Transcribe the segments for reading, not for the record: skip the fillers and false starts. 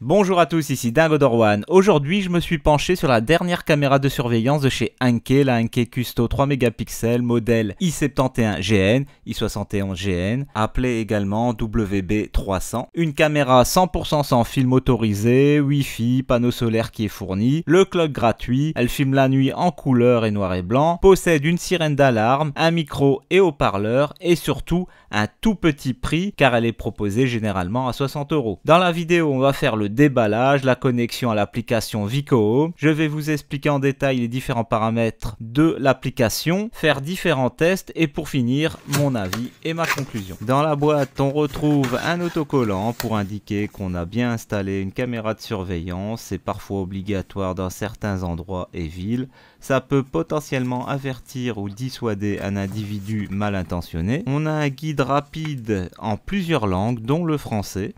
Bonjour à tous, ici Dingodor1. Aujourd'hui, je me suis penché sur la dernière caméra de surveillance de chez Anke, la Anke Custo 3 mégapixels, modèle i71GN, i71GN, appelée également WB300. Une caméra 100% sans fil motorisé, Wi-Fi, panneau solaire qui est fourni, le clock gratuit, elle filme la nuit en couleur et noir et blanc, possède une sirène d'alarme, un micro et haut-parleur et surtout un tout petit prix car elle est proposée généralement à 60 €. Dans la vidéo, on va faire le déballage, la connexion à l'application Vico. Je vais vous expliquer en détail les différents paramètres de l'application, faire différents tests et pour finir, mon avis et ma conclusion. Dans la boîte, on retrouve un autocollant pour indiquer qu'on a bien installé une caméra de surveillance. C'est parfois obligatoire dans certains endroits et villes. Ça peut potentiellement avertir ou dissuader un individu mal intentionné. On a un guide rapide en plusieurs langues, dont le français.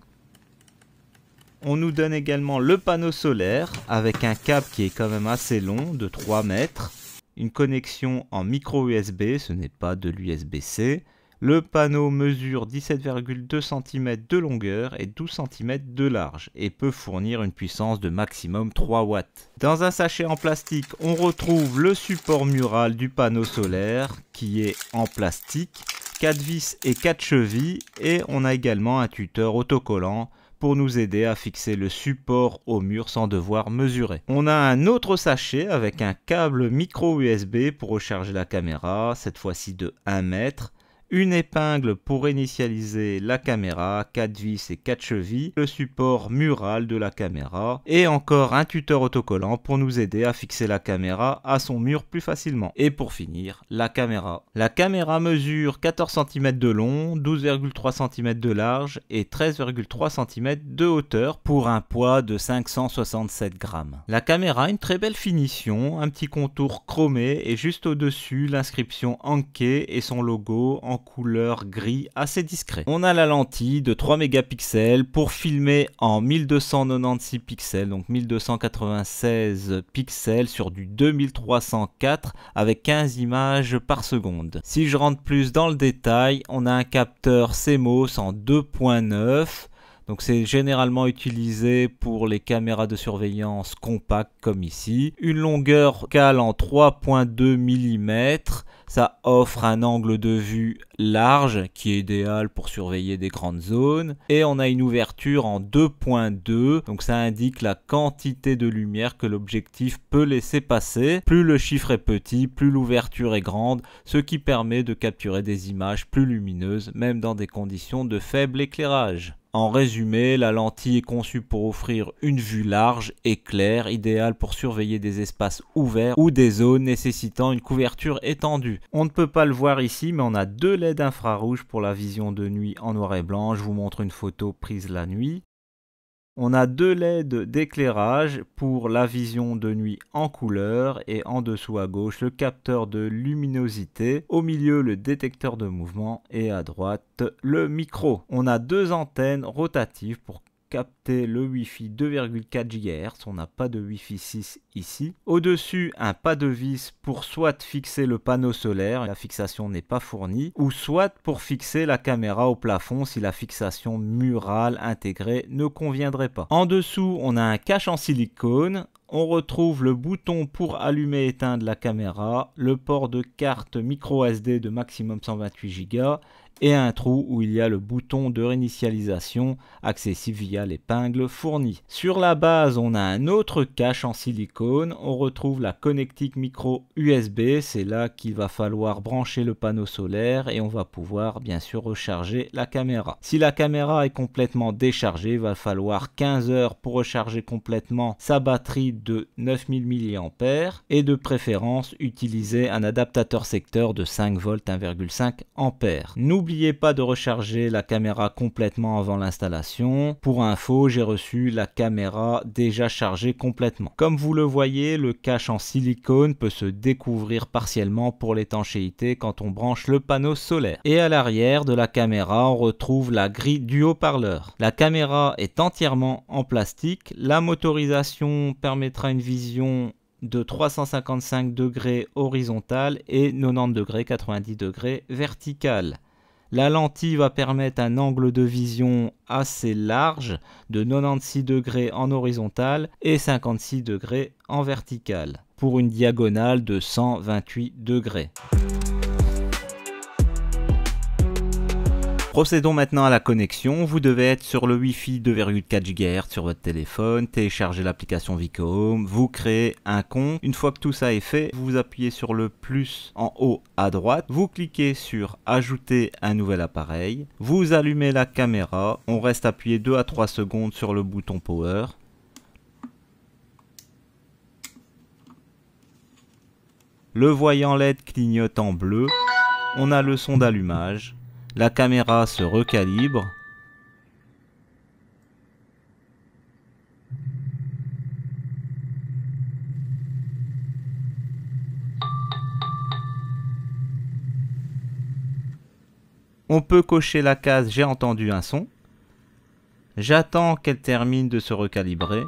On nous donne également le panneau solaire avec un câble qui est quand même assez long, de 3 mètres. Une connexion en micro USB, ce n'est pas de l'USB-C. Le panneau mesure 17,2 cm de longueur et 12 cm de large et peut fournir une puissance de maximum 3 watts. Dans un sachet en plastique, on retrouve le support mural du panneau solaire qui est en plastique, 4 vis et 4 chevilles et on a également un tuteur autocollant pour nous aider à fixer le support au mur sans devoir mesurer. On a un autre sachet avec un câble micro USB pour recharger la caméra, cette fois-ci de 1 mètre. Une épingle pour initialiser la caméra, 4 vis et 4 chevilles, le support mural de la caméra et encore un tuteur autocollant pour nous aider à fixer la caméra à son mur plus facilement. Et pour finir, la caméra. La caméra mesure 14 cm de long, 12,3 cm de large et 13,3 cm de hauteur pour un poids de 567 grammes. La caméra a une très belle finition, un petit contour chromé et juste au-dessus l'inscription Anke et son logo en couleur gris assez discret. On a la lentille de 3 mégapixels pour filmer en 1296 pixels, donc 1296 pixels sur du 2304 avec 15 images par seconde. Si je rentre plus dans le détail, on a un capteur CMOS en 2.9. Donc c'est généralement utilisé pour les caméras de surveillance compactes comme ici. Une longueur focale en 3.2 mm. Ça offre un angle de vue large qui est idéal pour surveiller des grandes zones. Et on a une ouverture en 2.2. Donc ça indique la quantité de lumière que l'objectif peut laisser passer. Plus le chiffre est petit, plus l'ouverture est grande. Ce qui permet de capturer des images plus lumineuses, même dans des conditions de faible éclairage. En résumé, la lentille est conçue pour offrir une vue large et claire, idéale pour surveiller des espaces ouverts ou des zones nécessitant une couverture étendue. On ne peut pas le voir ici, mais on a 2 LED infrarouges pour la vision de nuit en noir et blanc. Je vous montre une photo prise la nuit. On a 2 LED d'éclairage pour la vision de nuit en couleur et en dessous à gauche le capteur de luminosité, au milieu le détecteur de mouvement et à droite le micro. On a 2 antennes rotatives pour capter le Wi-Fi 2,4 GHz, on n'a pas de Wi-Fi 6 ici. Au-dessus, un pas de vis pour soit fixer le panneau solaire, la fixation n'est pas fournie, ou soit pour fixer la caméra au plafond si la fixation murale intégrée ne conviendrait pas. En dessous, on a un cache en silicone. On retrouve le bouton pour allumer et éteindre la caméra, le port de carte micro SD de maximum 128 Go et un trou où il y a le bouton de réinitialisation accessible via l'épingle fournie. Sur la base, on a un autre cache en silicone. On retrouve la connectique micro USB. C'est là qu'il va falloir brancher le panneau solaire et on va pouvoir bien sûr recharger la caméra. Si la caméra est complètement déchargée, il va falloir 15 heures pour recharger complètement sa batterie de 9000 mAh et de préférence utiliser un adaptateur secteur de 5 volts 1,5 A. N'oubliez pas de recharger la caméra complètement avant l'installation. Pour info, j'ai reçu la caméra déjà chargée complètement. Comme vous le voyez, le cache en silicone peut se découvrir partiellement pour l'étanchéité quand on branche le panneau solaire. Et à l'arrière de la caméra, on retrouve la grille du haut-parleur. La caméra est entièrement en plastique. La motorisation permettra une vision de 355 degrés horizontale et 90 degrés 90 degrés verticale. La lentille va permettre un angle de vision assez large de 96 degrés en horizontal et 56 degrés en vertical pour une diagonale de 128 degrés. Procédons maintenant à la connexion. Vous devez être sur le Wi-Fi 2,4 GHz sur votre téléphone, télécharger l'application Vico Home, vous créez un compte. Une fois que tout ça est fait, vous appuyez sur le plus en haut à droite, vous cliquez sur ajouter un nouvel appareil, vous allumez la caméra, on reste appuyé 2 à 3 secondes sur le bouton Power. Le voyant LED clignote en bleu, on a le son d'allumage. La caméra se recalibre. On peut cocher la case « J'ai entendu un son ». J'attends qu'elle termine de se recalibrer.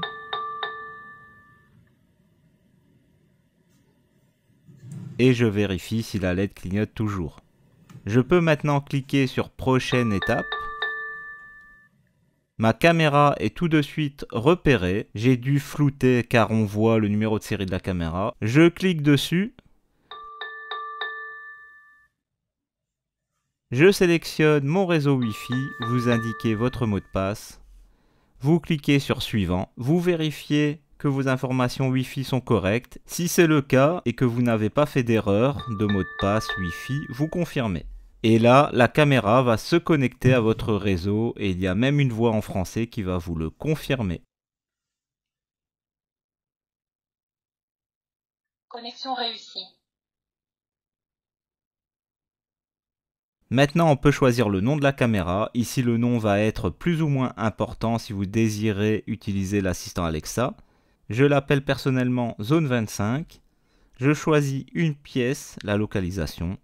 Et je vérifie si la LED clignote toujours. Je peux maintenant cliquer sur prochaine étape. Ma caméra est tout de suite repérée. J'ai dû flouter car on voit le numéro de série de la caméra. Je clique dessus. Je sélectionne mon réseau Wi-Fi. Vous indiquez votre mot de passe. Vous cliquez sur suivant. Vous vérifiez que vos informations Wi-Fi sont correctes. Si c'est le cas et que vous n'avez pas fait d'erreur de mot de passe Wi-Fi, vous confirmez. Et là, la caméra va se connecter à votre réseau et il y a même une voix en français qui va vous le confirmer. Connexion réussie. Maintenant, on peut choisir le nom de la caméra. Ici, le nom va être plus ou moins important si vous désirez utiliser l'assistant Alexa. Je l'appelle personnellement Zone 25. Je choisis une pièce, la localisation.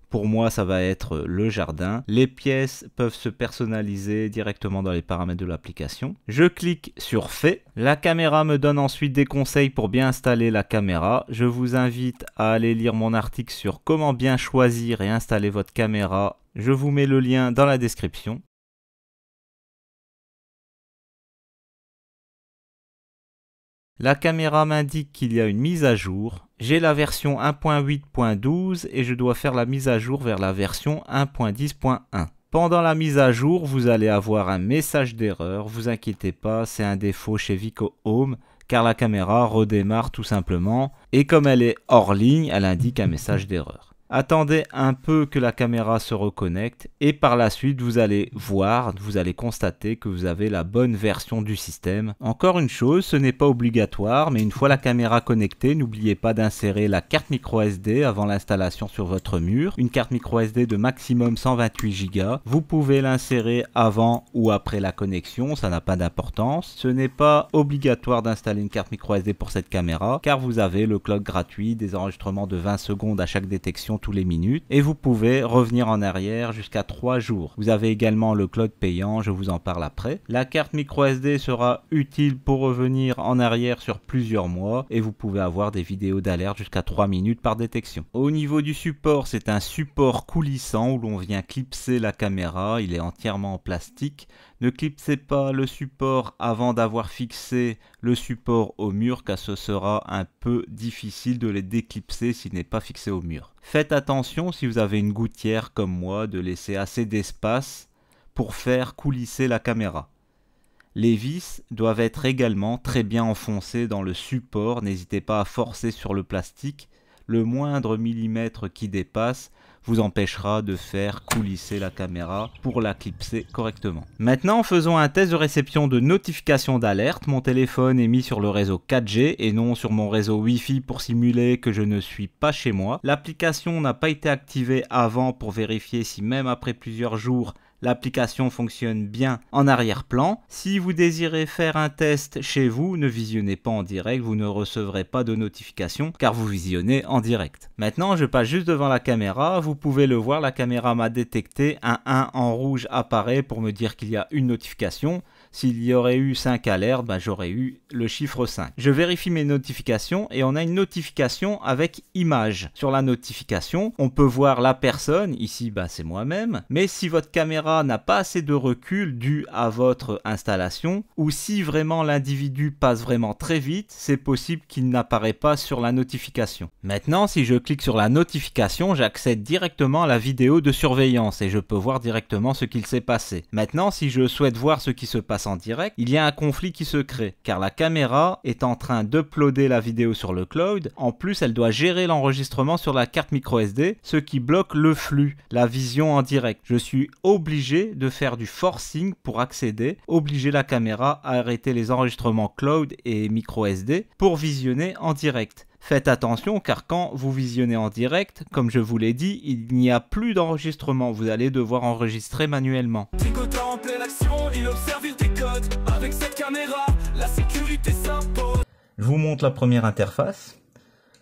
Pour moi, ça va être le jardin. Les pièces peuvent se personnaliser directement dans les paramètres de l'application. Je clique sur Fait. La caméra me donne ensuite des conseils pour bien installer la caméra. Je vous invite à aller lire mon article sur comment bien choisir et installer votre caméra. Je vous mets le lien dans la description. La caméra m'indique qu'il y a une mise à jour. J'ai la version 1.8.12 et je dois faire la mise à jour vers la version 1.10.1. Pendant la mise à jour, vous allez avoir un message d'erreur. Vous inquiétez pas, c'est un défaut chez Vico Home car la caméra redémarre tout simplement. Et comme elle est hors ligne, elle indique un message d'erreur. Attendez un peu que la caméra se reconnecte et par la suite vous allez voir, vous allez constater que vous avez la bonne version du système. Encore une chose, ce n'est pas obligatoire, mais une fois la caméra connectée, n'oubliez pas d'insérer la carte micro SD avant l'installation sur votre mur. Une carte micro SD de maximum 128 Go. Vous pouvez l'insérer avant ou après la connexion, ça n'a pas d'importance. Ce n'est pas obligatoire d'installer une carte micro SD pour cette caméra car vous avez le clock gratuit, des enregistrements de 20 secondes à chaque détection tous les minutes et vous pouvez revenir en arrière jusqu'à 3 jours. Vous avez également le cloud payant, je vous en parle après. La carte micro SD sera utile pour revenir en arrière sur plusieurs mois et vous pouvez avoir des vidéos d'alerte jusqu'à 3 minutes par détection. Au niveau du support, c'est un support coulissant où l'on vient clipser la caméra, il est entièrement en plastique. Ne clipsez pas le support avant d'avoir fixé le support au mur car ce sera un peu difficile de les déclipser s'il n'est pas fixé au mur. Faites attention si vous avez une gouttière comme moi de laisser assez d'espace pour faire coulisser la caméra. Les vis doivent être également très bien enfoncées dans le support, n'hésitez pas à forcer sur le plastique. Le moindre millimètre qui dépasse vous empêchera de faire coulisser la caméra pour la clipser correctement. Maintenant, faisons un test de réception de notification d'alerte. Mon téléphone est mis sur le réseau 4G et non sur mon réseau Wi-Fi pour simuler que je ne suis pas chez moi. L'application n'a pas été activée avant pour vérifier si même après plusieurs jours, l'application fonctionne bien en arrière-plan. Si vous désirez faire un test chez vous, ne visionnez pas en direct, vous ne recevrez pas de notification car vous visionnez en direct. Maintenant, je passe juste devant la caméra. Vous pouvez le voir, la caméra m'a détecté. Un 1 en rouge apparaît pour me dire qu'il y a une notification. S'il y aurait eu 5 alertes, j'aurais eu le chiffre 5. Je vérifie mes notifications et on a une notification avec image. Sur la notification, on peut voir la personne, ici c'est moi-même, mais si votre caméra n'a pas assez de recul dû à votre installation, ou si vraiment l'individu passe vraiment très vite, c'est possible qu'il n'apparaît pas sur la notification. Maintenant, si je clique sur la notification, j'accède directement à la vidéo de surveillance et je peux voir directement ce qu'il s'est passé. Maintenant, si je souhaite voir ce qui se passe en direct, il y a un conflit qui se crée, car la caméra est en train d'uploader la vidéo sur le cloud. En plus, elle doit gérer l'enregistrement sur la carte micro SD, ce qui bloque le flux, la vision en direct. Je suis obligé de faire du forcing pour accéder, obliger la caméra à arrêter les enregistrements cloud et micro SD pour visionner en direct. Faites attention car quand vous visionnez en direct, comme je vous l'ai dit, il n'y a plus d'enregistrement, vous allez devoir enregistrer manuellement. Tricotant en pleine action, il observe, il décode. Avec cette caméra, la sécurité s'impose. Je vous montre la première interface.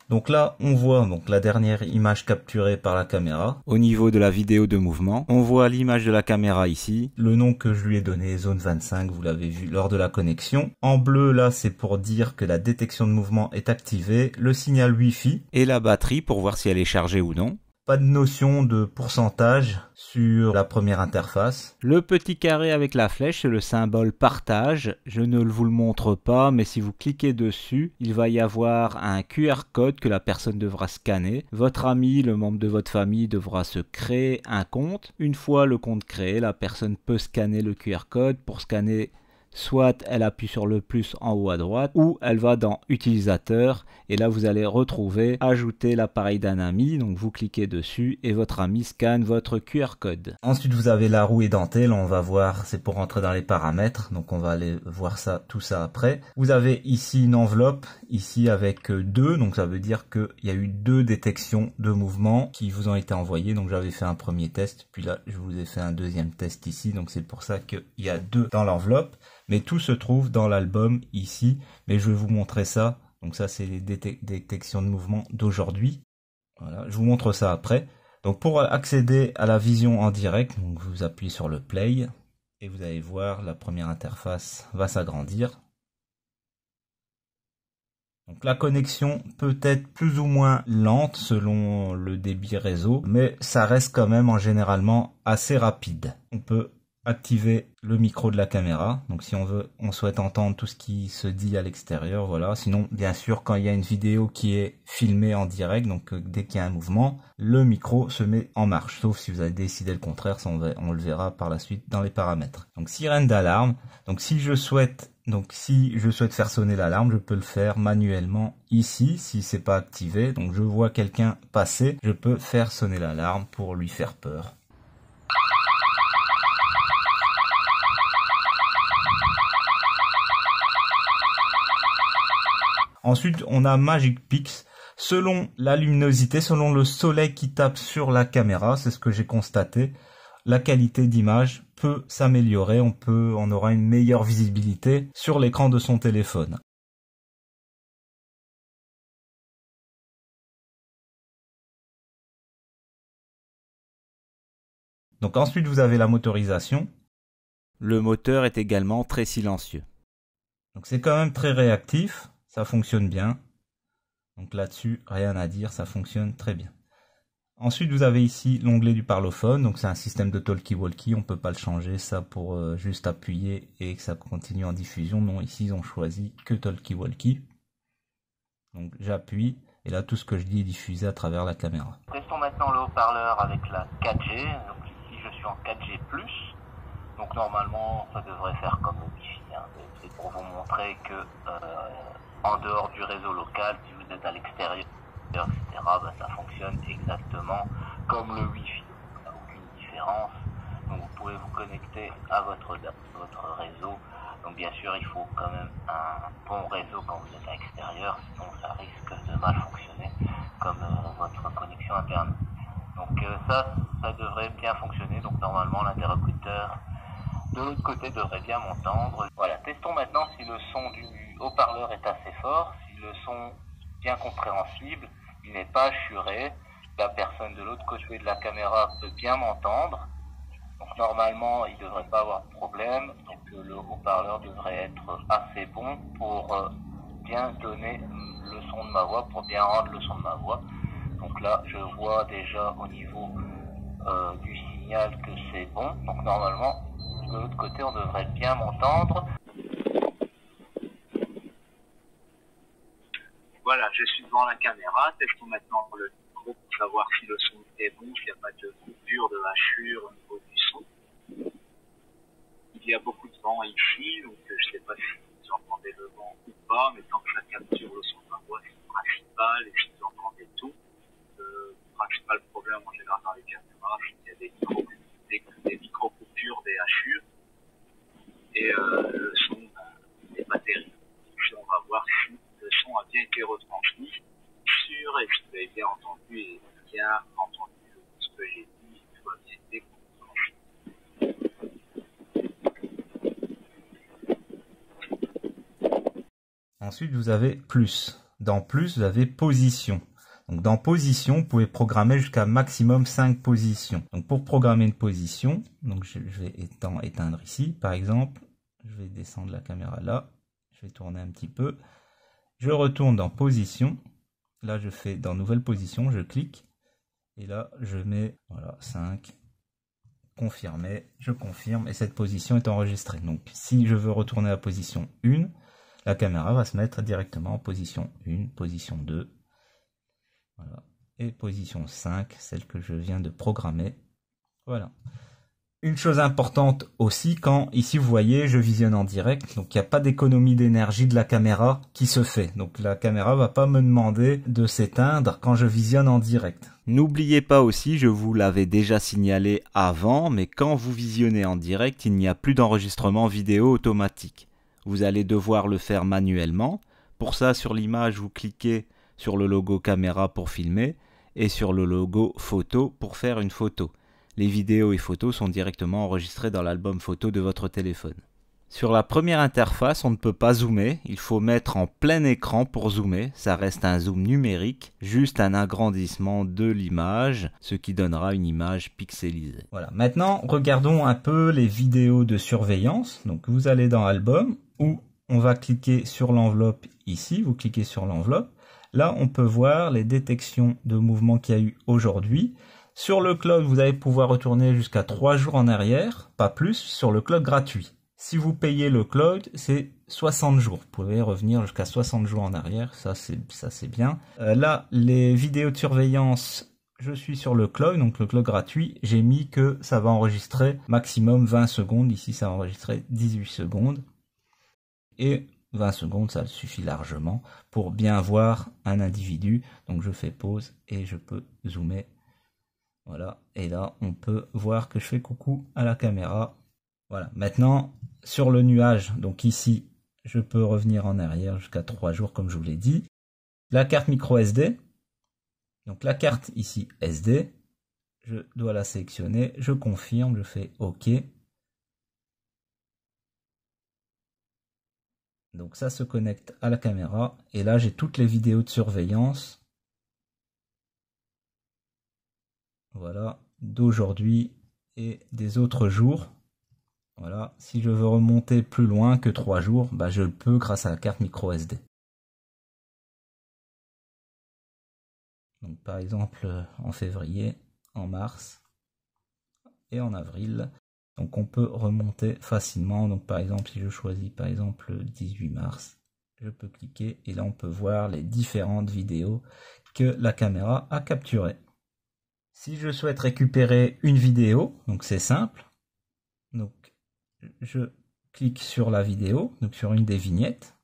Donc là, on voit la dernière image capturée par la caméra. Au niveau de la vidéo de mouvement, on voit l'image de la caméra ici. Le nom que je lui ai donné, zone 25, vous l'avez vu lors de la connexion. En bleu, là, c'est pour dire que la détection de mouvement est activée. Le signal Wi-Fi et la batterie pour voir si elle est chargée ou non. Pas de notion de pourcentage sur la première interface. Le petit carré avec la flèche, c'est le symbole partage. Je ne vous le montre pas, mais si vous cliquez dessus, il va y avoir un QR code que la personne devra scanner. Votre ami, le membre de votre famille, devra se créer un compte. Une fois le compte créé, la personne peut scanner le QR code. Pour scanner, soit elle appuie sur le plus en haut à droite ou elle va dans utilisateur et là vous allez retrouver ajouter l'appareil d'un ami, donc vous cliquez dessus et votre ami scanne votre QR code. Ensuite vous avez la roue édentée, on va voir, c'est pour rentrer dans les paramètres, donc on va aller voir tout ça après. Vous avez ici une enveloppe, ici avec 2, donc ça veut dire qu'il y a eu 2 détections de mouvement qui vous ont été envoyées, donc j'avais fait un premier test, puis là je vous ai fait un deuxième test ici, donc c'est pour ça qu'il y a 2 dans l'enveloppe. Mais tout se trouve dans l'album ici, mais je vais vous montrer ça. Donc ça c'est les détections de mouvement d'aujourd'hui. Voilà, je vous montre ça après. Donc pour accéder à la vision en direct, donc vous appuyez sur le play et vous allez voir la première interface va s'agrandir. Donc la connexion peut être plus ou moins lente selon le débit réseau, mais ça reste quand même généralement assez rapide. On peut activer le micro de la caméra, donc si on souhaite entendre tout ce qui se dit à l'extérieur, voilà. Sinon bien sûr quand il y a une vidéo qui est filmée en direct, donc dès qu'il y a un mouvement, le micro se met en marche, sauf si vous avez décidé le contraire, ça on le verra par la suite dans les paramètres. Donc sirène d'alarme, donc si je souhaite faire sonner l'alarme, je peux le faire manuellement ici si c'est pas activé. Donc je vois quelqu'un passer, je peux faire sonner l'alarme pour lui faire peur. Ensuite, on a Magic Pix. Selon la luminosité, selon le soleil qui tape sur la caméra, c'est ce que j'ai constaté, la qualité d'image peut s'améliorer. On aura une meilleure visibilité sur l'écran de son téléphone. Donc ensuite, vous avez la motorisation. Le moteur est également très silencieux. Donc c'est quand même très réactif. Ça fonctionne bien. Donc là-dessus, rien à dire, ça fonctionne très bien. Ensuite, vous avez ici l'onglet du parlophone. Donc c'est un système de talkie-walkie, on ne peut pas le changer, ça pour juste appuyer et que ça continue en diffusion. Non, ici ils ont choisi que talkie-walkie. Donc j'appuie et là tout ce que je dis est diffusé à travers la caméra. Testons maintenant le haut-parleur avec la 4G. Donc ici je suis en 4G+. Donc normalement ça devrait faire comme le Wi-Fi. C'est pour vous montrer que en dehors du réseau local, si vous êtes à l'extérieur, etc., ça fonctionne exactement comme le Wi-Fi. Il n'y a aucune différence. Donc vous pouvez vous connecter à votre réseau. Donc bien sûr, il faut quand même un bon réseau quand vous êtes à l'extérieur, sinon ça risque de mal fonctionner comme votre connexion Internet. Donc ça devrait bien fonctionner. Donc normalement, l'interlocuteur de l'autre côté devrait bien m'entendre. Voilà, testons maintenant si le son du haut-parleur est assez fort, si le son bien compréhensible, il n'est pas assuré, la personne de l'autre côté de la caméra peut bien m'entendre. Donc normalement, il ne devrait pas avoir de problème. Donc que le haut-parleur devrait être assez bon pour bien donner le son de ma voix, pour bien rendre le son de ma voix. Donc là, je vois déjà au niveau du signal que c'est bon. Donc normalement, de l'autre côté, on devrait bien m'entendre. Voilà, je suis devant la caméra. Testons maintenant pour le micro pour savoir si le son est bon, s'il n'y a pas de coupure, de hachure au niveau du son. Il y a beaucoup de vent ici, donc je ne sais pas si vous entendez le vent ou pas, mais tant que ça capture le son de ma voix, c'est le principal. Et si vous entendez tout, le principal problème en général dans les caméras, c'est qu'il y a des micro-coupures, des hachures, et le son n'est pas terrible. Donc, on va voir si le son a bien été retransmis sur, et si vous avez bien entendu et bien entendu ce que j'ai dit, tout a bien été retransmis. Ensuite, vous avez plus. Dans plus, vous avez position. Donc, dans position, vous pouvez programmer jusqu'à maximum 5 positions. Donc, pour programmer une position, donc je vais éteindre ici, par exemple. Je vais descendre la caméra là. Je vais tourner un petit peu. Je retourne dans position. Là, je fais dans nouvelle position, je clique. Et là, je mets, voilà, 5. Confirmer, je confirme. Et cette position est enregistrée. Donc, si je veux retourner à la position 1, la caméra va se mettre directement en position 1, position 2. Voilà. Et position 5, celle que je viens de programmer. Voilà. Une chose importante aussi, quand ici vous voyez, je visionne en direct, donc il n'y a pas d'économie d'énergie de la caméra qui se fait. Donc la caméra va pas me demander de s'éteindre quand je visionne en direct. N'oubliez pas aussi, je vous l'avais déjà signalé avant, mais quand vous visionnez en direct, il n'y a plus d'enregistrement vidéo automatique. Vous allez devoir le faire manuellement. Pour ça, sur l'image, vous cliquez sur le logo caméra pour filmer et sur le logo photo pour faire une photo. Les vidéos et photos sont directement enregistrées dans l'album photo de votre téléphone. Sur la première interface, on ne peut pas zoomer. Il faut mettre en plein écran pour zoomer. Ça reste un zoom numérique, juste un agrandissement de l'image, ce qui donnera une image pixelisée. Voilà. Maintenant, regardons un peu les vidéos de surveillance. Donc, vous allez dans Album, où on va cliquer sur l'enveloppe ici. Vous cliquez sur l'enveloppe. Là, on peut voir les détections de mouvements qu'il y a eu aujourd'hui. Sur le cloud, vous allez pouvoir retourner jusqu'à 3 jours en arrière, pas plus, sur le cloud gratuit. Si vous payez le cloud, c'est 60 jours. Vous pouvez revenir jusqu'à 60 jours en arrière, ça c'est bien. Là, les vidéos de surveillance, je suis sur le cloud, donc le cloud gratuit. J'ai mis que ça va enregistrer maximum 20 secondes. Ici, ça va enregistrer 18 secondes. Et 20 secondes, ça suffit largement pour bien voir un individu. Donc je fais pause et je peux zoomer. Voilà, et là on peut voir que je fais coucou à la caméra. Voilà, maintenant sur le nuage, donc ici je peux revenir en arrière jusqu'à 3 jours comme je vous l'ai dit. La carte micro SD, donc la carte ici SD, je dois la sélectionner, je confirme, je fais OK. Donc ça se connecte à la caméra et là j'ai toutes les vidéos de surveillance. Voilà, d'aujourd'hui et des autres jours. Voilà, si je veux remonter plus loin que 3 jours, bah je le peux grâce à la carte micro SD. Donc par exemple en février, en mars et en avril. Donc on peut remonter facilement. Donc par exemple si je choisis par exemple le 18 mars, je peux cliquer et là on peut voir les différentes vidéos que la caméra a capturées. Si je souhaite récupérer une vidéo, donc c'est simple. Donc je clique sur la vidéo, donc sur une des vignettes.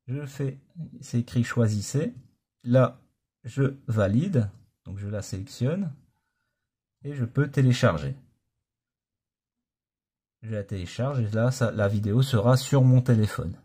Je fais, c'est écrit choisissez. Là, je valide, donc je la sélectionne et je peux télécharger. Je la télécharge et là, la vidéo sera sur mon téléphone.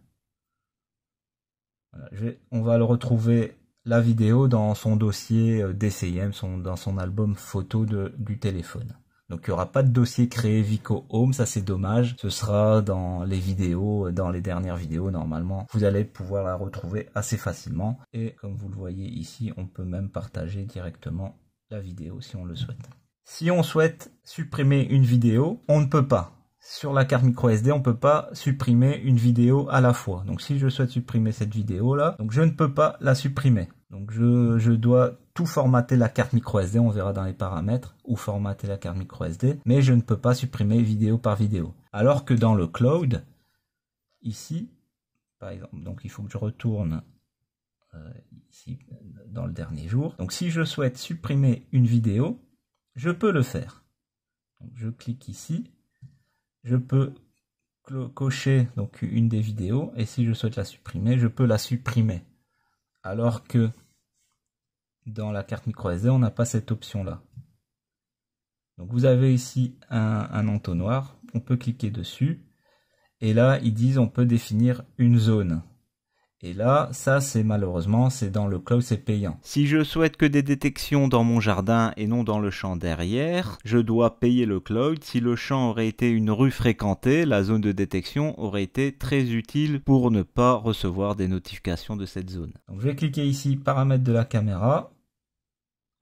Voilà, on va le retrouver. La vidéo dans son dossier DCIM, dans son album photo du téléphone. Donc il n'y aura pas de dossier créé Vico Home, ça c'est dommage. Ce sera dans les vidéos, dans les dernières vidéos normalement. Vous allez pouvoir la retrouver assez facilement. Et comme vous le voyez ici, on peut même partager directement la vidéo si on le souhaite. Si on souhaite supprimer une vidéo, on ne peut pas. sur la carte micro SD, on ne peut pas supprimer une vidéo à la fois. Donc si je souhaite supprimer cette vidéo là, donc je ne peux pas la supprimer. Donc je dois tout formater la carte micro SD, on verra dans les paramètres où formater la carte micro SD, mais je ne peux pas supprimer vidéo par vidéo. Alors que dans le cloud, ici, par exemple, donc il faut que je retourne ici dans le dernier jour. Donc si je souhaite supprimer une vidéo, je peux le faire. Donc, je clique ici. Je peux cocher donc une des vidéos et si je souhaite la supprimer, je peux la supprimer. Alors que dans la carte micro SD, on n'a pas cette option-là. Donc vous avez ici un entonnoir, on peut cliquer dessus et là ils disent on peut définir une zone. Et là, ça c'est malheureusement, c'est dans le cloud, c'est payant. Si je souhaite que des détections dans mon jardin et non dans le champ derrière, je dois payer le cloud. Si le champ aurait été une rue fréquentée, la zone de détection aurait été très utile pour ne pas recevoir des notifications de cette zone. Donc, je vais cliquer ici, paramètres de la caméra.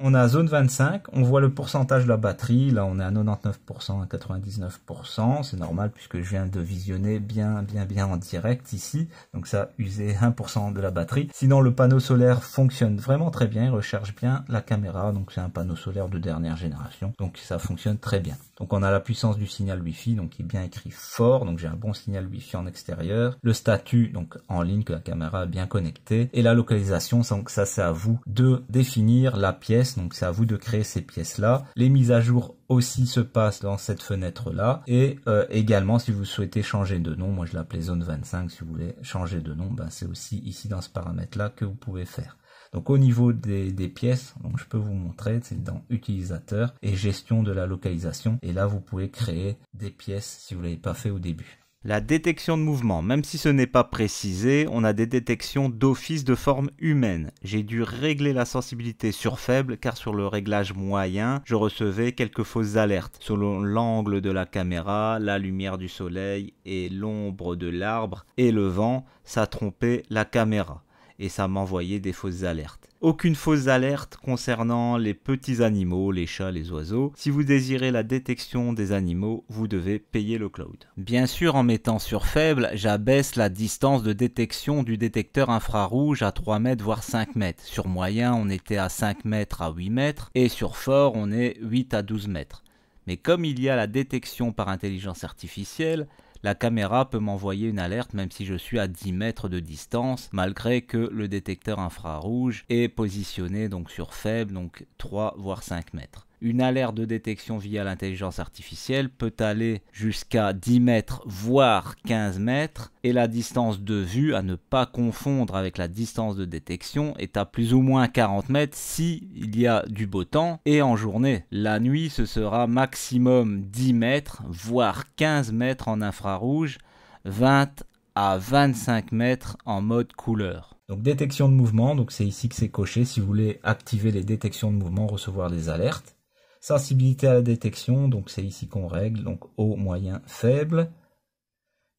On a zone 25, on voit le pourcentage de la batterie, là on est à 99%, à 99%, c'est normal puisque je viens de visionner bien en direct ici, donc ça a usé 1% de la batterie. Sinon le panneau solaire fonctionne vraiment très bien, il recharge bien la caméra, donc c'est un panneau solaire de dernière génération, donc ça fonctionne très bien. Donc on a la puissance du signal Wi-Fi, donc qui est bien écrit fort, donc j'ai un bon signal Wi-Fi en extérieur, le statut donc en ligne que la caméra est bien connectée, et la localisation, donc ça c'est à vous de définir la pièce. Donc c'est à vous de créer ces pièces-là. Les mises à jour aussi se passent dans cette fenêtre-là. Et également, si vous souhaitez changer de nom, moi je l'appelais zone 25, si vous voulez changer de nom, c'est aussi ici dans ce paramètre-là que vous pouvez faire. Donc au niveau des pièces, donc je peux vous montrer, c'est dans utilisateur et gestion de la localisation. Et là, vous pouvez créer des pièces si vous ne l'avez pas fait au début. La détection de mouvement, même si ce n'est pas précisé, on a des détections d'office de forme humaine. J'ai dû régler la sensibilité sur faible car sur le réglage moyen, je recevais quelques fausses alertes. Selon l'angle de la caméra, la lumière du soleil et l'ombre de l'arbre et le vent, ça trompait la caméra et ça m'envoyait des fausses alertes. Aucune fausse alerte concernant les petits animaux, les chats, les oiseaux. Si vous désirez la détection des animaux, vous devez payer le cloud. Bien sûr, en mettant sur faible, j'abaisse la distance de détection du détecteur infrarouge à 3 mètres voire 5 mètres. Sur moyen, on était à 5 mètres à 8 mètres et sur fort, on est 8 à 12 mètres. Mais comme il y a la détection par intelligence artificielle, la caméra peut m'envoyer une alerte même si je suis à 10 mètres de distance, malgré que le détecteur infrarouge est positionné donc sur faible, donc 3 voire 5 mètres. Une alerte de détection via l'intelligence artificielle peut aller jusqu'à 10 mètres voire 15 mètres et la distance de vue à ne pas confondre avec la distance de détection est à plus ou moins 40 mètres si il y a du beau temps et en journée. La nuit ce sera maximum 10 mètres voire 15 mètres en infrarouge, 20 à 25 mètres en mode couleur. Donc détection de mouvement, donc c'est ici que c'est coché si vous voulez activer les détections de mouvement, recevoir des alertes. Sensibilité à la détection, donc c'est ici qu'on règle, donc haut, moyen, faible.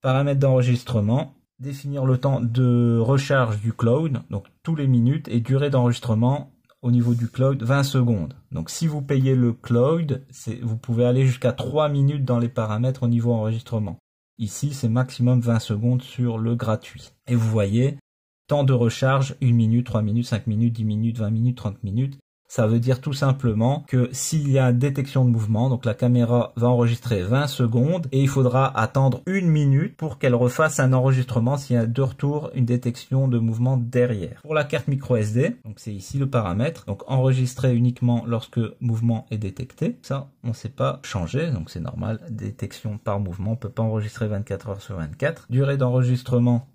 Paramètres d'enregistrement, définir le temps de recharge du cloud, donc tous les minutes, et durée d'enregistrement au niveau du cloud, 20 secondes. Donc si vous payez le cloud, vous pouvez aller jusqu'à 3 minutes dans les paramètres au niveau enregistrement. Ici, c'est maximum 20 secondes sur le gratuit. Et vous voyez, temps de recharge, 1 minute, 3 minutes, 5 minutes, 10 minutes, 20 minutes, 30 minutes. Ça veut dire tout simplement que s'il y a une détection de mouvement, donc la caméra va enregistrer 20 secondes et il faudra attendre 1 minute pour qu'elle refasse un enregistrement s'il y a de retour une détection de mouvement derrière. Pour la carte micro SD, donc c'est ici le paramètre, donc enregistrer uniquement lorsque mouvement est détecté. Ça, on ne sait pas changer, donc c'est normal. Détection par mouvement, on ne peut pas enregistrer 24 heures sur 24. Durée d'enregistrement.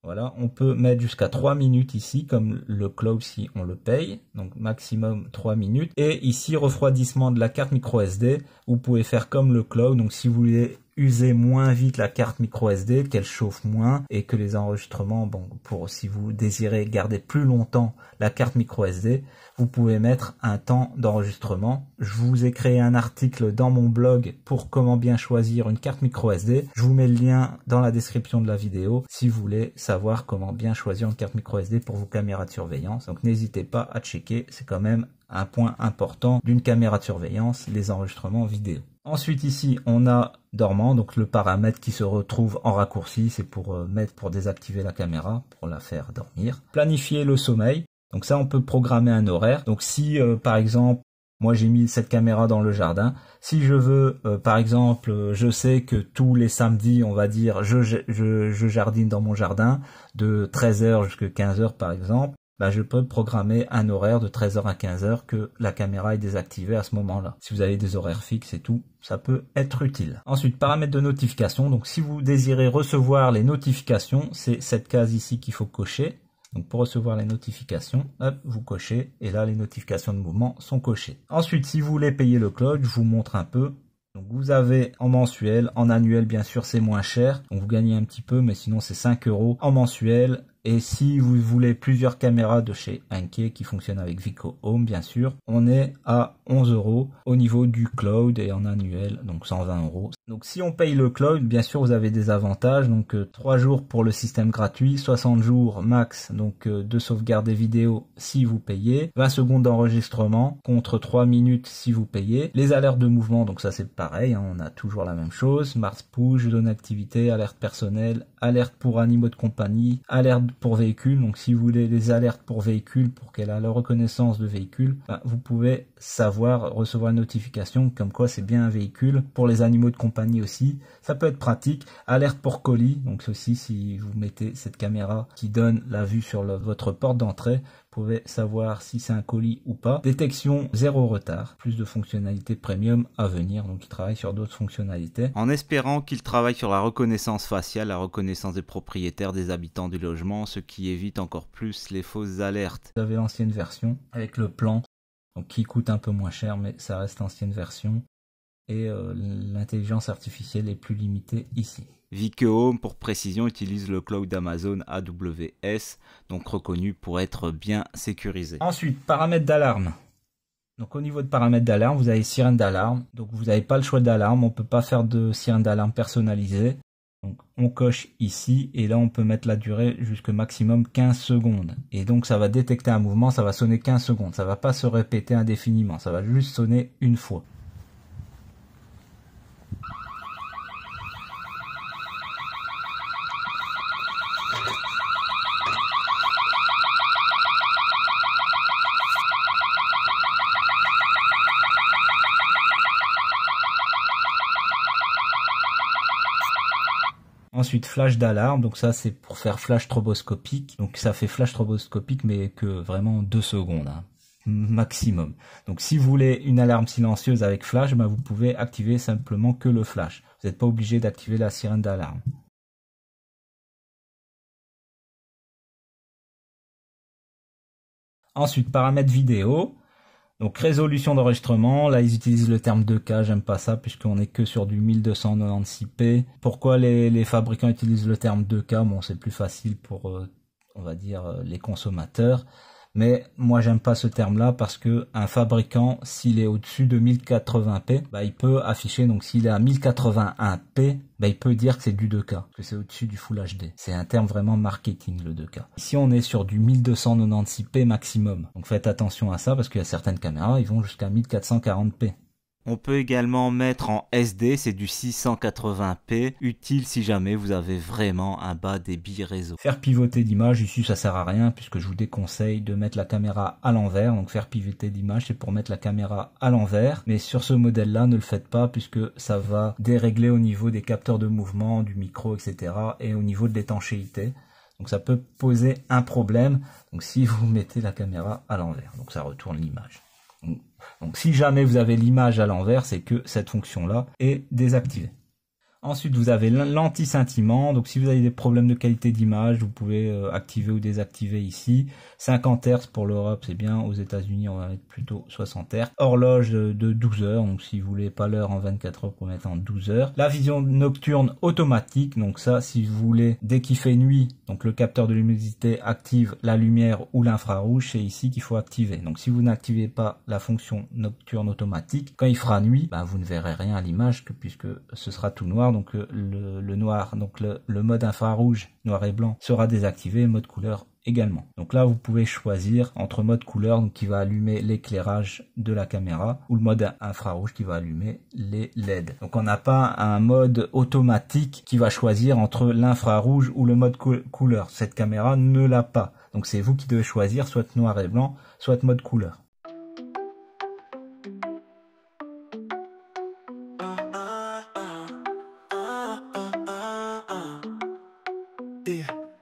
Voilà, on peut mettre jusqu'à 3 minutes ici, comme le cloud si on le paye, donc maximum 3 minutes. Et ici, refroidissement de la carte micro SD, vous pouvez faire comme le cloud, donc si vous voulez user moins vite la carte micro SD, qu'elle chauffe moins, et que les enregistrements, bon, si vous désirez garder plus longtemps la carte micro SD, vous pouvez mettre un temps d'enregistrement. Je vous ai créé un article dans mon blog pour comment bien choisir une carte micro SD. Je vous mets le lien dans la description de la vidéo si vous voulez savoir comment bien choisir une carte micro SD pour vos caméras de surveillance. Donc n'hésitez pas à checker, c'est quand même un point important d'une caméra de surveillance, les enregistrements vidéo. Ensuite ici on a dormant, donc le paramètre qui se retrouve en raccourci, c'est pour désactiver la caméra, pour la faire dormir. Planifier le sommeil. Donc ça, on peut programmer un horaire. Donc si, par exemple, moi j'ai mis cette caméra dans le jardin, si je veux, par exemple, je sais que tous les samedis, on va dire, je jardine dans mon jardin de 13h jusqu'à 15h par exemple, bah, je peux programmer un horaire de 13h à 15h que la caméra est désactivée à ce moment-là. Si vous avez des horaires fixes et tout, ça peut être utile. Ensuite, paramètres de notification. Donc si vous désirez recevoir les notifications, c'est cette case ici qu'il faut cocher. Donc pour recevoir les notifications, hop, vous cochez et là les notifications de mouvement sont cochées. Ensuite, si vous voulez payer le cloud, je vous montre un peu. Donc vous avez en mensuel, en annuel bien sûr c'est moins cher, donc vous gagnez un petit peu, mais sinon c'est 5 € en mensuel. Et si vous voulez plusieurs caméras de chez Anke qui fonctionnent avec Vico Home bien sûr, on est à 11 € au niveau du cloud et en annuel, donc 120 €. Donc si on paye le cloud, bien sûr vous avez des avantages, donc 3 jours pour le système gratuit, 60 jours max donc de sauvegarde des vidéos si vous payez, 20 secondes d'enregistrement contre 3 minutes si vous payez, les alertes de mouvement, donc ça c'est pareil, hein, on a toujours la même chose, Mars Push, zone d'activité, alerte personnelle, alerte pour animaux de compagnie, alerte pour véhicule. Donc si vous voulez les alertes pour véhicule, pour qu'elle a la reconnaissance de véhicule, bah, vous pouvez recevoir une notification comme quoi c'est bien un véhicule. Pour les animaux de compagnie aussi, ça peut être pratique. Alerte pour colis, donc ceci si vous mettez cette caméra qui donne la vue sur votre porte d'entrée, vous pouvez savoir si c'est un colis ou pas. Détection 0 retard, plus de fonctionnalités premium à venir, donc il travaille sur d'autres fonctionnalités. En espérant qu'il travaille sur la reconnaissance faciale, la reconnaissance des propriétaires, des habitants du logement, ce qui évite encore plus les fausses alertes. Vous avez l'ancienne version avec le plan, donc qui coûte un peu moins cher, mais ça reste l'ancienne version. Et l'intelligence artificielle est plus limitée ici. Vico Home, pour précision, utilise le cloud d'Amazon AWS, donc reconnu pour être bien sécurisé. Ensuite, paramètres d'alarme. Donc au niveau de paramètres d'alarme, vous avez sirène d'alarme. Donc vous n'avez pas le choix d'alarme, on ne peut pas faire de sirène d'alarme personnalisée. Donc on coche ici et là on peut mettre la durée jusqu'au maximum 15 secondes. Et donc ça va détecter un mouvement, ça va sonner 15 secondes. Ça ne va pas se répéter indéfiniment, ça va juste sonner une fois. Ensuite, flash d'alarme, donc ça c'est pour faire flash stroboscopique. Donc ça fait flash stroboscopique mais que vraiment 2 secondes, hein, maximum. Donc si vous voulez une alarme silencieuse avec flash, bah, vous pouvez activer simplement que le flash. Vous n'êtes pas obligé d'activer la sirène d'alarme. Ensuite, paramètres vidéo. Donc résolution d'enregistrement, là ils utilisent le terme 2K, j'aime pas ça puisqu'on est que sur du 1296p. Pourquoi les fabricants utilisent le terme 2K? Bon, c'est plus facile pour, on va dire, les consommateurs. Mais moi j'aime pas ce terme là parce que un fabricant, s'il est au-dessus de 1080p, bah, il peut afficher, donc s'il est à 1081p, bah, il peut dire que c'est du 2K, que c'est au-dessus du Full HD. C'est un terme vraiment marketing le 2K. Ici on est sur du 1296p maximum. Donc faites attention à ça parce qu'il y a certaines caméras, ils vont jusqu'à 1440p. On peut également mettre en SD, c'est du 680p, utile si jamais vous avez vraiment un bas débit réseau. Faire pivoter d'image, ici ça sert à rien puisque je vous déconseille de mettre la caméra à l'envers. Donc faire pivoter d'image, c'est pour mettre la caméra à l'envers. Mais sur ce modèle-là, ne le faites pas puisque ça va dérégler au niveau des capteurs de mouvement, du micro, etc. et au niveau de l'étanchéité. Donc ça peut poser un problème. Donc si vous mettez la caméra à l'envers, donc ça retourne l'image. Donc si jamais vous avez l'image à l'envers, c'est que cette fonction-là est désactivée. Ensuite, vous avez l'anti-scintillement. Donc, si vous avez des problèmes de qualité d'image, vous pouvez activer ou désactiver ici. 50 Hz pour l'Europe, c'est bien. Aux États-Unis, on va mettre plutôt 60 Hz. Horloge de 12 heures. Donc, si vous voulez pas l'heure en 24 heures, vous pouvez mettre en 12 heures. La vision nocturne automatique. Donc, ça, si vous voulez, dès qu'il fait nuit, donc le capteur de luminosité active la lumière ou l'infrarouge, c'est ici qu'il faut activer. Donc, si vous n'activez pas la fonction nocturne automatique, quand il fera nuit, vous ne verrez rien à l'image puisque ce sera tout noir. Donc le noir, donc le mode infrarouge noir et blanc sera désactivé, mode couleur également. Donc là vous pouvez choisir entre mode couleur, donc qui va allumer l'éclairage de la caméra, ou le mode infrarouge qui va allumer les LED. Donc on n'a pas un mode automatique qui va choisir entre l'infrarouge ou le mode couleur. Cette caméra ne l'a pas. Donc c'est vous qui devez choisir soit noir et blanc, soit mode couleur.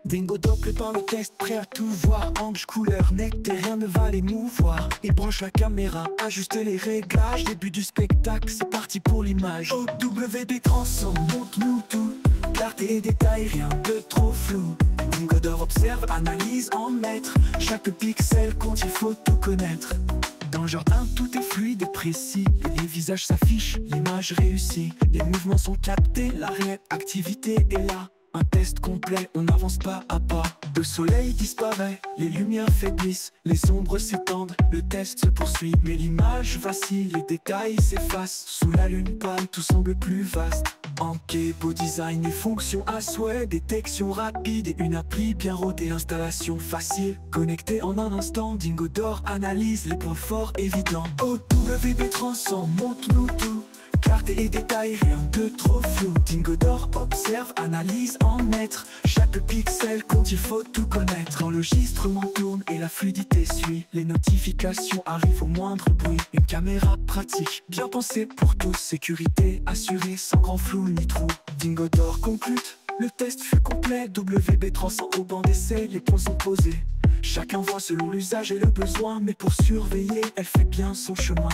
Dingo doppelé par le test, prêt à tout voir. Ange, couleur nette et rien ne va l'émouvoir. Il branche la caméra, ajuste les réglages. Début du spectacle, c'est parti pour l'image. OWB transcend, montre-nous tout. Clarté et détail, rien de trop flou. Dingo d'or observe, analyse en mètres. Chaque pixel compte, il faut tout connaître. Dans le genre 1, tout est fluide et précis. Les visages s'affichent, l'image réussit. Les mouvements sont captés, la réactivité est là. Un test complet, on n'avance pas à pas. Le soleil disparaît, les lumières faiblissent, les ombres s'étendent, le test se poursuit. Mais l'image vacille, les détails s'effacent. Sous la lune pâle, tout semble plus vaste. Anke, beau design et fonction à souhait. Détection rapide et une appli bien rodée. Installation facile, connectée en un instant. Dingo d'or analyse les points forts évidents. OWB transcend, montre-nous tout. Clarté et détail, rien de trop flou. Dingo d'or observe, analyse en mètres. Chaque pixel compte, il faut tout connaître. L'enregistrement tourne et la fluidité suit. Les notifications arrivent au moindre bruit. Une caméra pratique, bien pensée pour tous. Sécurité assurée, sans grand flou ni trou. Dingo d'or conclut, le test fut complet. WB transcend au banc d'essai, les points sont posés. Chacun voit selon l'usage et le besoin. Mais pour surveiller, elle fait bien son chemin.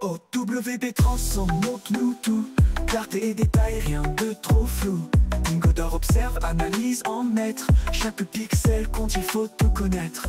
OWB transcend, montre-nous tout. Clarté et détail, rien de trop flou. Dingo d'or observe, analyse en mètres. Chaque pixel compte, il faut tout connaître.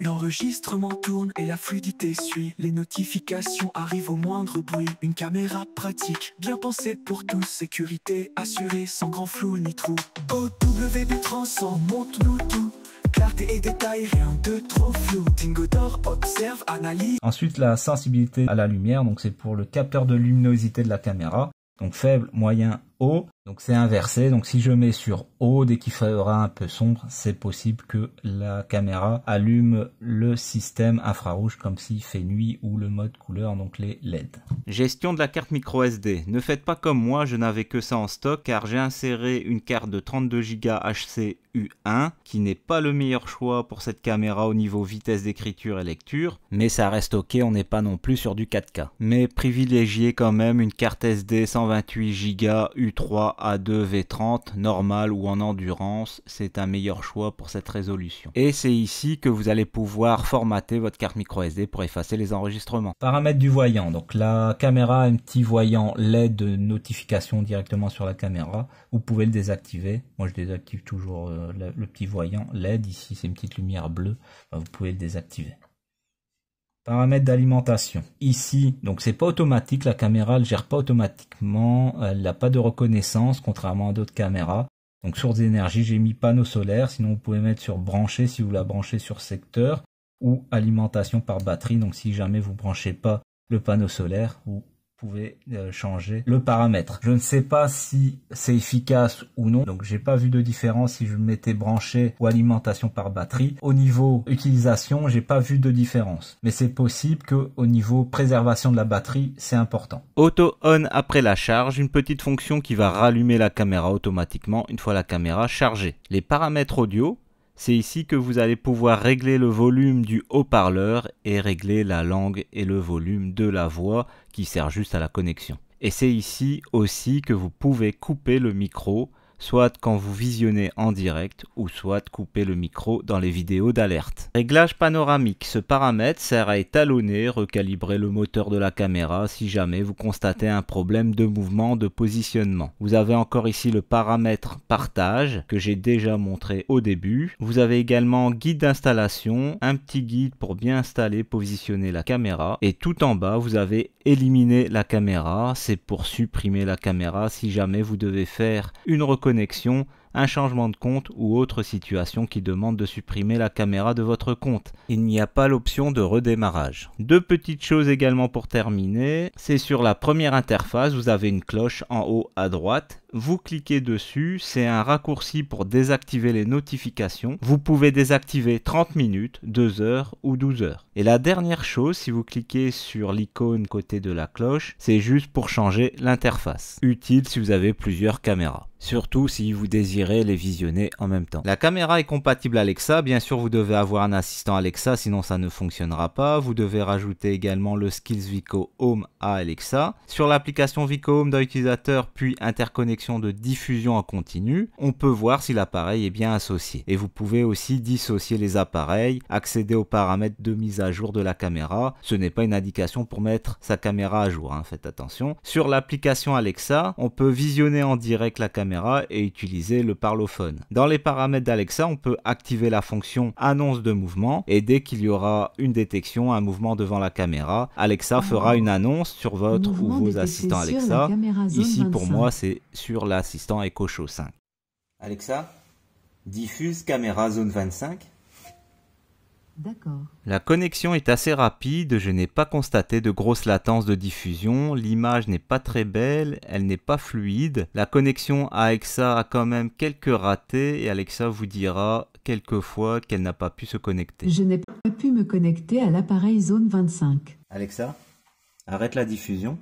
L'enregistrement tourne et la fluidité suit. Les notifications arrivent au moindre bruit. Une caméra pratique, bien pensée pour tous. Sécurité assurée, sans grand flou ni trou. OWB transcend, montre-nous tout. Clarté et détail, rien de trop flou. Dingo d'or observe, analyse. Ensuite, la sensibilité à la lumière, donc c'est pour le capteur de luminosité de la caméra. Donc faible, moyen, haut. Donc c'est inversé. Donc si je mets sur haut, dès qu'il fera un peu sombre, c'est possible que la caméra allume le système infrarouge comme s'il fait nuit, ou le mode couleur, donc les LED. Gestion de la carte micro SD. Ne faites pas comme moi, je n'avais que ça en stock car j'ai inséré une carte de 32 Go HC U1 qui n'est pas le meilleur choix pour cette caméra au niveau vitesse d'écriture et lecture, mais ça reste ok, on n'est pas non plus sur du 4K. Mais privilégiez quand même une carte SD 128 Go U3 A2 V30 normale ou en endurance, c'est un meilleur choix pour cette résolution. Et c'est ici que vous allez pouvoir formater votre carte micro SD pour effacer les enregistrements. Paramètres du voyant, donc la caméra a un petit voyant LED de notification directement sur la caméra, vous pouvez le désactiver. Moi je désactive toujours le petit voyant LED, ici c'est une petite lumière bleue, vous pouvez le désactiver. Paramètres d'alimentation. Ici, donc c'est pas automatique, la caméra elle gère pas automatiquement, elle n'a pas de reconnaissance contrairement à d'autres caméras. Donc source d'énergie, j'ai mis panneau solaire, sinon vous pouvez mettre sur brancher si vous la branchez sur secteur, ou alimentation par batterie. Donc si jamais vous branchez pas le panneau solaire, vous pouvez changer le paramètre. Je ne sais pas si c'est efficace ou non, donc j'ai pas vu de différence si je mettais branché ou alimentation par batterie. Au niveau utilisation, j'ai pas vu de différence, mais c'est possible que au niveau préservation de la batterie, c'est important. Auto on après la charge, une petite fonction qui va rallumer la caméra automatiquement une fois la caméra chargée. Les paramètres audio, C'est ici que vous allez pouvoir régler le volume du haut-parleur et régler la langue et le volume de la voix qui sert juste à la connexion. Et c'est ici aussi que vous pouvez couper le micro, soit quand vous visionnez en direct ou soit couper le micro dans les vidéos d'alerte. Réglage panoramique. Ce paramètre sert à étalonner, recalibrer le moteur de la caméra si jamais vous constatez un problème de mouvement, de positionnement. Vous avez encore ici le paramètre partage que j'ai déjà montré au début. Vous avez également guide d'installation, un petit guide pour bien installer, positionner la caméra. Et tout en bas, vous avez éliminer la caméra. C'est pour supprimer la caméra si jamais vous devez faire une reconnexion, un changement de compte ou autre situation qui demande de supprimer la caméra de votre compte. Il n'y a pas l'option de redémarrage. Deux petites choses également pour terminer. C'est sur la première interface, vous avez une cloche en haut à droite. Vous cliquez dessus, c'est un raccourci pour désactiver les notifications. Vous pouvez désactiver 30 minutes, 2 heures ou 12 heures. Et la dernière chose, si vous cliquez sur l'icône côté de la cloche, c'est juste pour changer l'interface. Utile si vous avez plusieurs caméras. Surtout si vous désirez les visionner en même temps. La caméra est compatible Alexa. Bien sûr, vous devez avoir un assistant Alexa, sinon ça ne fonctionnera pas. Vous devez rajouter également le Skills Vico Home à Alexa. Sur l'application Vico Home d'un utilisateur, puis interconnexion de diffusion en continu, on peut voir si l'appareil est bien associé. Et vous pouvez aussi dissocier les appareils, accéder aux paramètres de mise à jour de la caméra. Ce n'est pas une indication pour mettre sa caméra à jour, hein, faites attention. Sur l'application Alexa, on peut visionner en direct la caméra et utiliser le parlophone. Dans les paramètres d'Alexa, on peut activer la fonction annonce de mouvement et dès qu'il y aura une détection, un mouvement devant la caméra, Alexa fera une annonce sur votre ou vos assistants Alexa. Ici pour moi c'est sur l'assistant Echo Show 5. Alexa, diffuse caméra zone 25. D'accord. La connexion est assez rapide, je n'ai pas constaté de grosse latence de diffusion, l'image n'est pas très belle, elle n'est pas fluide. La connexion à Alexa a quand même quelques ratés et Alexa vous dira quelquefois qu'elle n'a pas pu se connecter. Je n'ai pas pu me connecter à l'appareil zone 25. Alexa, arrête la diffusion.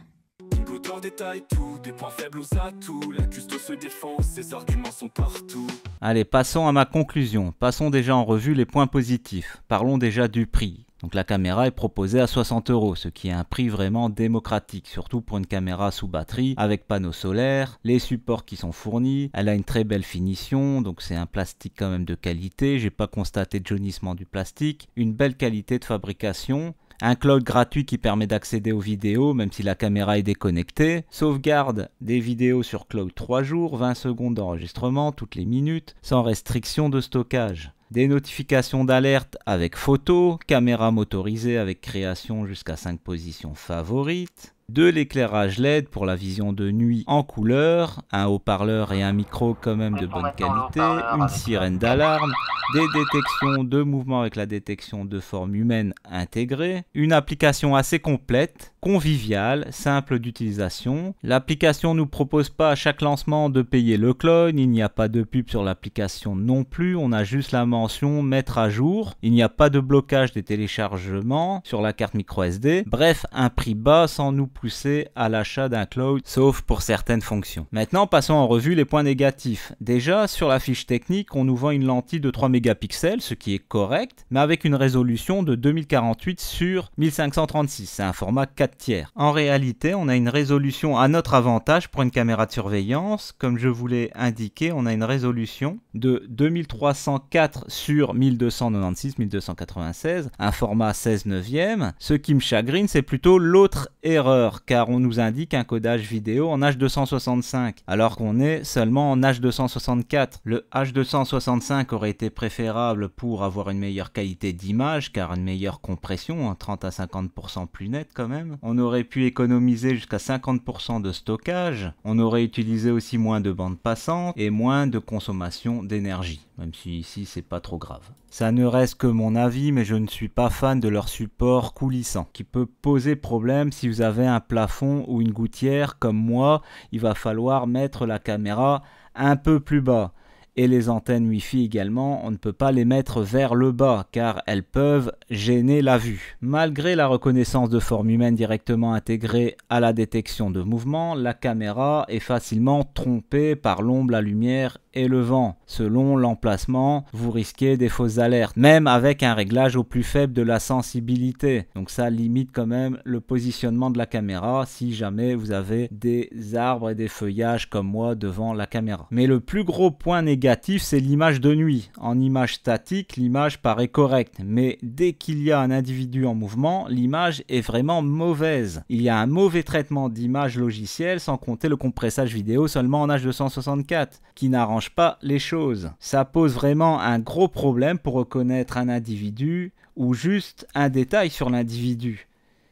Dans détail tout, des points faibles aux atouts. La custo se défend, ses arguments sont partout. Allez, passons à ma conclusion. Passons déjà en revue les points positifs. Parlons déjà du prix. Donc la caméra est proposée à 60 €, ce qui est un prix vraiment démocratique, surtout pour une caméra sous batterie, avec panneaux solaires, les supports qui sont fournis, elle a une très belle finition, donc c'est un plastique quand même de qualité, j'ai pas constaté de jaunissement du plastique, une belle qualité de fabrication, un cloud gratuit qui permet d'accéder aux vidéos même si la caméra est déconnectée. Sauvegarde des vidéos sur cloud 3 jours, 20 secondes d'enregistrement toutes les minutes, sans restriction de stockage. Des notifications d'alerte avec photo, caméra motorisée avec création jusqu'à 5 positions favorites. De l'éclairage LED pour la vision de nuit en couleur, un haut-parleur et un micro quand même de bonne qualité, une sirène d'alarme, des détections de mouvement avec la détection de forme humaine intégrée, une application assez complète, conviviale, simple d'utilisation. L'application ne nous propose pas à chaque lancement de payer le clone, il n'y a pas de pub sur l'application non plus, on a juste la mention mettre à jour, il n'y a pas de blocage des téléchargements sur la carte micro SD, bref un prix bas sans nous pousser à l'achat d'un cloud, sauf pour certaines fonctions. Maintenant, passons en revue les points négatifs. Déjà, sur la fiche technique, on nous vend une lentille de 3 mégapixels, ce qui est correct, mais avec une résolution de 2048 sur 1536. C'est un format 4/3. En réalité, on a une résolution à notre avantage pour une caméra de surveillance. Comme je vous l'ai indiqué, on a une résolution de 2304 sur 1296, 1296, un format 16/9. Ce qui me chagrine, c'est plutôt l'autre erreur, car on nous indique un codage vidéo en H265 alors qu'on est seulement en H264. Le H265 aurait été préférable pour avoir une meilleure qualité d'image car une meilleure compression, 30 à 50% plus net quand même. On aurait pu économiser jusqu'à 50% de stockage, on aurait utilisé aussi moins de bandes passantes et moins de consommation d'énergie, même si ici c'est pas trop grave. Ça ne reste que mon avis, mais je ne suis pas fan de leur support coulissant, qui peut poser problème si vous avez un plafond ou une gouttière comme moi. Il va falloir mettre la caméra un peu plus bas. Et les antennes Wi-Fi également, on ne peut pas les mettre vers le bas car elles peuvent gêner la vue. Malgré la reconnaissance de forme humaine directement intégrée à la détection de mouvement, la caméra est facilement trompée par l'ombre, la lumière et le vent. Selon l'emplacement, vous risquez des fausses alertes, même avec un réglage au plus faible de la sensibilité. Donc ça limite quand même le positionnement de la caméra si jamais vous avez des arbres et des feuillages comme moi devant la caméra. Mais le plus gros point négatif, c'est l'image de nuit. En image statique, l'image paraît correcte, mais dès qu'il y a un individu en mouvement, l'image est vraiment mauvaise. Il y a un mauvais traitement d'image logiciel, sans compter le compressage vidéo seulement en H264, qui n'arrange pas les choses. Ça pose vraiment un gros problème pour reconnaître un individu ou juste un détail sur l'individu,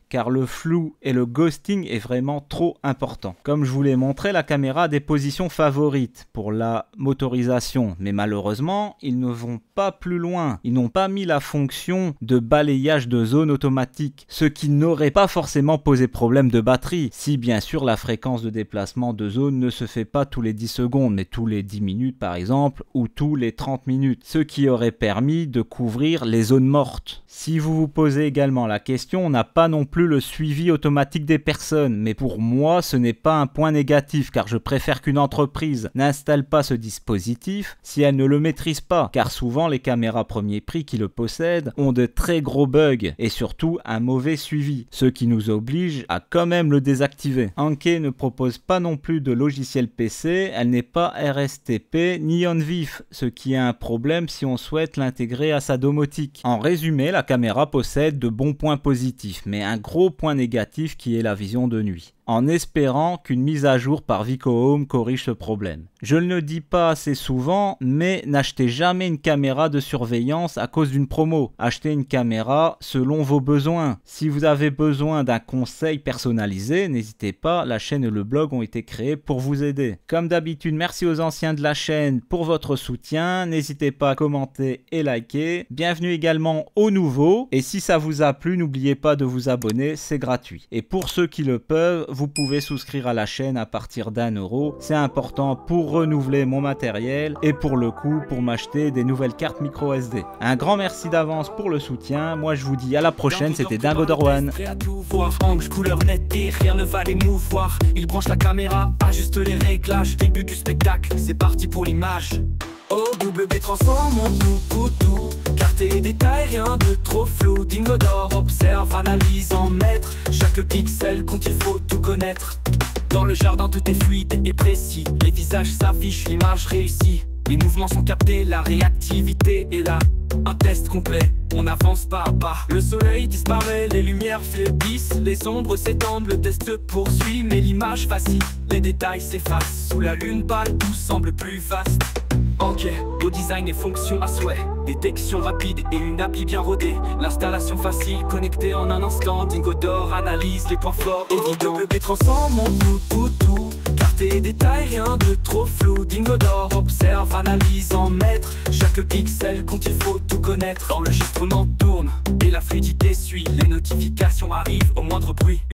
car le flou et le ghosting est vraiment trop important. Comme je vous l'ai montré, la caméra a des positions favorites pour la motorisation, mais malheureusement, ils ne vont pas plus loin. Ils n'ont pas mis la fonction de balayage de zone automatique, ce qui n'aurait pas forcément posé problème de batterie, si bien sûr la fréquence de déplacement de zone ne se fait pas tous les 10 secondes, mais tous les 10 minutes par exemple, ou tous les 30 minutes, ce qui aurait permis de couvrir les zones mortes. Si vous vous posez également la question, on n'a pas non plus le suivi automatique des personnes, mais pour moi ce n'est pas un point négatif car je préfère qu'une entreprise n'installe pas ce dispositif si elle ne le maîtrise pas, car souvent les caméras premier prix qui le possèdent ont de très gros bugs et surtout un mauvais suivi, ce qui nous oblige à quand même le désactiver. Anke ne propose pas non plus de logiciel PC, elle n'est pas RSTP ni OnVIF, ce qui est un problème si on souhaite l'intégrer à sa domotique. En résumé, la caméra possède de bons points positifs, mais un gros point négatif qui est la vision de nuit, en espérant qu'une mise à jour par Vico Home corrige ce problème. Je ne le dis pas assez souvent, mais n'achetez jamais une caméra de surveillance à cause d'une promo. Achetez une caméra selon vos besoins. Si vous avez besoin d'un conseil personnalisé, n'hésitez pas, la chaîne et le blog ont été créés pour vous aider. Comme d'habitude, merci aux anciens de la chaîne pour votre soutien. N'hésitez pas à commenter et liker. Bienvenue également aux nouveaux. Et si ça vous a plu, n'oubliez pas de vous abonner, c'est gratuit. Et pour ceux qui le peuvent, vous pouvez souscrire à la chaîne à partir d'1 €. C'est important pour renouveler mon matériel et pour le coup pour m'acheter des nouvelles cartes micro SD. Un grand merci d'avance pour le soutien. Moi je vous dis à la prochaine, c'était Dingodor1. Prêt à tout voir, angle, couleur nette et rien ne va l'émouvoir. Il branche la caméra, ajuste les réglages. Début du spectacle, c'est parti pour l'image. OWB transforme en tout. Carte et détails, rien de trop flou. Dingodor observe, analyse en mètres. Chaque pixel compte, il faut tout connaître. Dans le jardin tout est fluide et précis. Les visages s'affichent, l'image réussit. Les mouvements sont captés, la réactivité est là. Un test complet, on avance pas à pas. Le soleil disparaît, les lumières faiblissent. Les ombres s'étendent, le test poursuit. Mais l'image vacille, les détails s'effacent. Sous la lune pâle, tout semble plus vaste. Ok, beau design et fonction à souhait. Détection rapide et une appli bien rodée. L'installation facile, connectée en un instant. Dingodor analyse les points forts évidents. OWB transforme en tout. Carte et détails, rien de trop flou. Dingodor observe, analyse en mètres. Chaque pixel compte, il faut tout connaître. L'enregistrement tourne et la fluidité suit. Les notifications arrivent au moindre bruit.